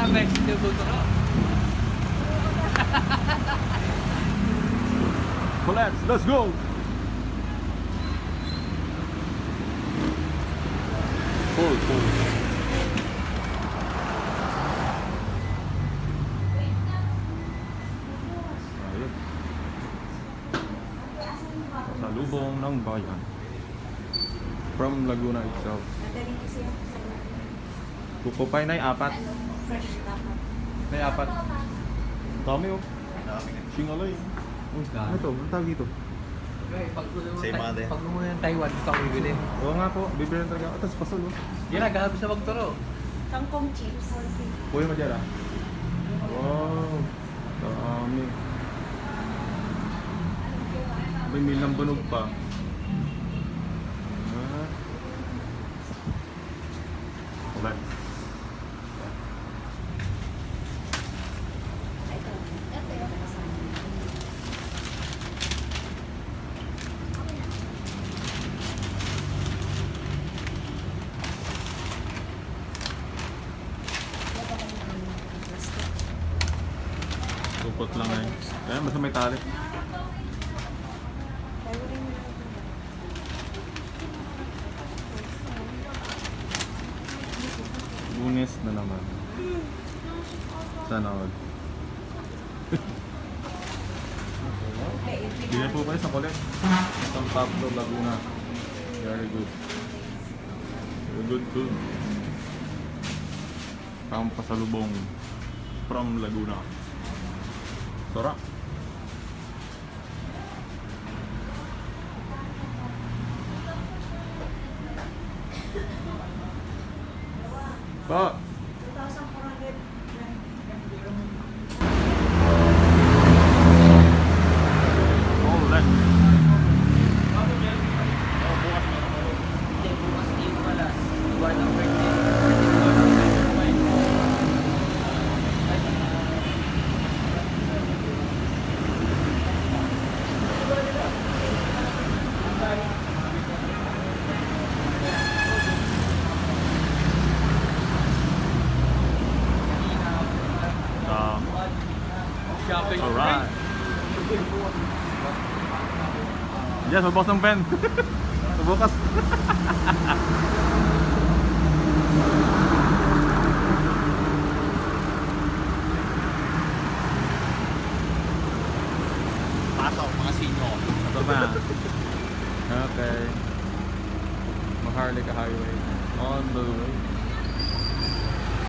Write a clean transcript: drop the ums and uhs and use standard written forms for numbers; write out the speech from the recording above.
Mexico Butoro. Let's go! Full. Ayun. Pasalubong ng bayan. From Laguna itself. Madali kasi yung Kukupay na apat. fresh dapat. May apat. Dami oh. Singalay. Oh, ano to? Ano tawag dito? Say mother. Pag mo ng Taiwan, gusto ko bibili. Oo nga po, bibili talaga. Ito, pasal oh. Yan na, gahabis na magturo. Kangkong chips. Kuya mo dyan ah. Wow. Dami. May milang banog pa. Ah. Wala. Supot lang eh. Kaya basta may tali. Lunes na naman. Sana all. Bigyan po kayo sa kulit. San Pablo, Laguna. Very good. Very good. Ang pasalubong from Laguna. Sarap. Pa. 2,400. Oh, let. Hindi, bukas din pala. Iwan ng birthday. Shopping. Alright. Yes, magbukas ng pen. Magbukas.